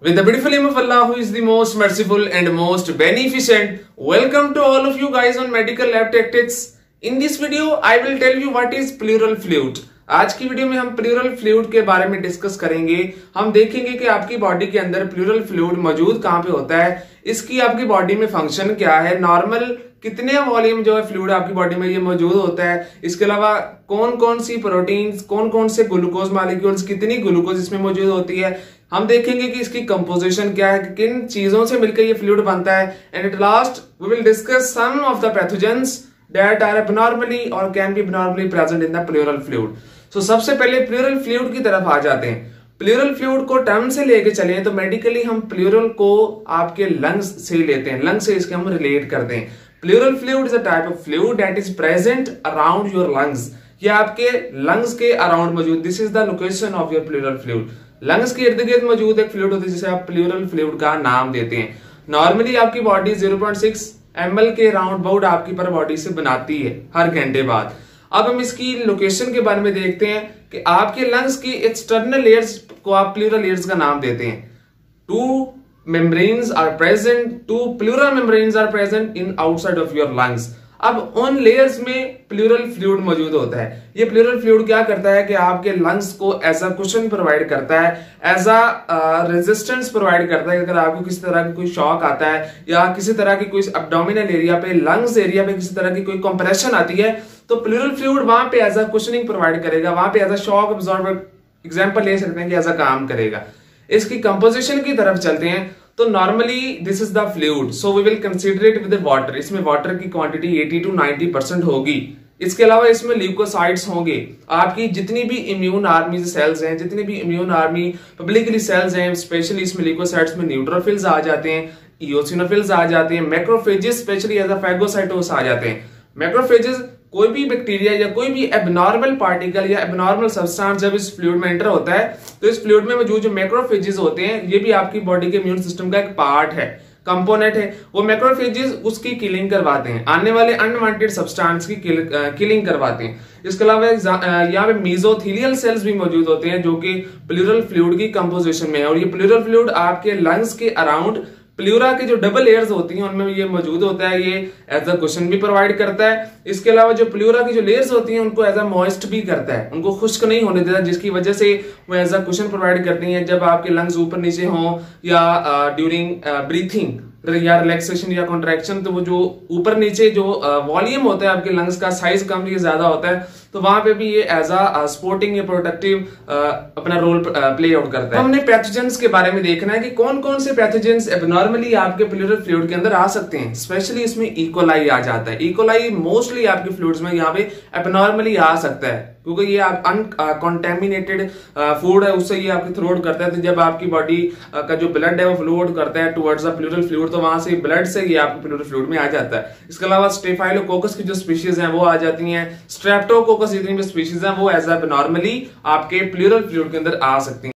With the beautiful name of Allah, who is the most merciful and most beneficent, welcome to all of you guys on Medical Lab Tactics. In this video, I will tell you what is pleural fluid. आज की video में हम pleural fluid के बारे में discuss करेंगे। हम देखेंगे कि आपकी बॉडी के अंदर प्लूरल फ्लूइड मौजूद कहाँ पे होता है, इसकी आपकी बॉडी में फंक्शन क्या है, नॉर्मल कितने वॉल्यूम जो है फ्लूइड आपकी बॉडी में ये मौजूद होता है, इसके अलावा कौन कौन सी प्रोटीन्स, कौन कौन से ग्लूकोज मॉलिक्यूल्स, कितनी ग्लूकोज इसमें मौजूद होती है। हम देखेंगे कि इसकी कंपोजिशन क्या है, किन चीजों से मिलकर ये फ्लूइड बनता है, and at last we will discuss some of the pathogens that are abnormally or can be abnormally present in the pleural fluid. So सबसे पहले प्लूरल फ्लूइड की तरफ आ जाते हैं। प्लूरल फ्लूइड को टर्म से लेके चले तो मेडिकली हम प्लूरल को आपके लंग्स से लेते हैं, लंग्स से इसके हम रिलेट करते हैं। Pleural fluid is a type of fluid that is present around your lungs. ये आपके लंग्स के अराउंड मौजूद, this is the location of your pleural fluid. Lungs के इर्द गिर्द मौजूद एक फ्लूइड होती है जिसे आप प्लूरल फ्लूइड का नाम देते हैं। नॉर्मली आपकी बॉडी 0.6 ml के राउंड अबाउट आपकी पर बॉडी से बनाती है हर घंटे बाद। अब हम इसकी लोकेशन के बारे में देखते हैं कि आपके लंग्स की एक्सटर्नल लेयर्स को आप प्लूरल लेयर्स का नाम देते हैं। Two pleural membranes are present in outside of your lungs. अब उन लेयर्स में प्लूरल फ्लूइड मौजूद होता है। ये प्लूरल फ्लूइड क्या करता है कि आपके लंग्स को एज अ कुशन प्रोवाइड करता है, एज अ रेजिस्टेंस प्रोवाइड करता है। अगर आपको किसी तरह की कोई शॉक आता है या किसी तरह की कोई एब्डोमिनल एरिया पे, लंग्स एरिया पे किसी तरह की कोई कंप्रेशन आती है तो प्लूरल फ्लूइड वहां पे एज अ कुशनिंग प्रोवाइड करेगा, वहां पे एज अ शॉक अब्सॉर्बर एग्जांपल ले सकते हैं कि एज अ काम करेगा। इसकी कंपोजिशन की तरफ चलते हैं तो normally this is the fluid, so we will consider it with water. इसमें वाटर की क्वांटिटी 80 to 90% होगी। इसके अलावा इसमें ल्यूकोसाइट्स होंगे। आपकी जितनी भी इम्यून आर्मी सेल्स हैं, जितनी भी इम्यून आर्मी पब्लिकली सेल्स हैं, स्पेशली इसमें ल्यूकोसाइट्स में न्यूट्रोफिल्स आ जाते हैं, इओसिनोफिल्स आ जाते हैं, मैक्रोफेजेस स्पेशली एज अ फैगोसाइटोस आ जाते हैं। मैक्रोफेजेस कोई भी बैक्टीरिया या कोई भी एबनॉर्मल पार्टिकल या एबनॉर्मल सब्सटेंस जब इस फ्लूइड में एंटर होता है तो इस फ्लूइड में मौजूद जो मैक्रोफेजेस होते हैं ये भी आपकी बॉडी के इम्यून सिस्टम का एक पार्ट है, कंपोनेंट है। वो मैक्रोफेजेस उसकी किलिंग करवाते हैं, आने वाले अनवांटेड सब्सटेंस की किलिंग करवाते हैं। इसके अलावा यहाँ पे मेसोथेलियल सेल्स भी मौजूद होते हैं जो कि प्लूरल फ्लूइड की कंपोजिशन में है, और ये प्लूरल फ्लूइड आपके लंग्स के अराउंड प्लूरा के जो डबल लेयर्स होती हैं उनमें ये मौजूद होता है। ये एज अ कुशन भी प्रोवाइड करता है। इसके अलावा जो प्लूरा की जो लेयर्स होती हैं उनको एज अ मॉइस्ट भी करता है, उनको खुश्क नहीं होने देता, जिसकी वजह से वो एज अ कुशन प्रोवाइड करती हैं जब आपके लंग्स ऊपर नीचे हों या ड्यूरिंग ब्रीथिंग या रिलैक्सेशन या कॉन्ट्रैक्शन। तो वो जो ऊपर नीचे जो वॉल्यूम होता है आपके लंग्स का, साइज कम या ज्यादा होता है, तो वहां पे भी ये एज अ सपोर्टिंग या प्रोटेक्टिव अपना रोल प्ले आउट करता है। हमने पैथोजेंस के बारे में देखना है कि कौन कौन से पैथोजेंस एबनॉर्मली आपके प्लूरल फ्लूइड के अंदर आ सकते हैं। स्पेशली इसमें इकोलाई आ जाता है। इकोलाई मोस्टली आपके फ्लूइड्स में यहाँ पे एबनॉर्मली आ सकता है क्योंकि ये आप अनकॉन्टेमिनेटेड फूड है, उससे ये आपके थ्रू आउट करता है। तो जब आपकी बॉडी का जो ब्लड है वो फ्लो आउट करता है टुवर्ड्स द प्लूरल फ्लूइड, तो वहां से ब्लड से ये आपके प्लूरल फ्लूइड में आ जाता है। इसके अलावा स्टेफाइलोकोकस की जो स्पीशीज हैं वो आ जाती हैं, स्ट्रेप्टोकोकस जितनी भी स्पीशीज हैं वो एज एबनॉर्मली आपके प्लूरल फ्लूइड के अंदर आ सकती हैं।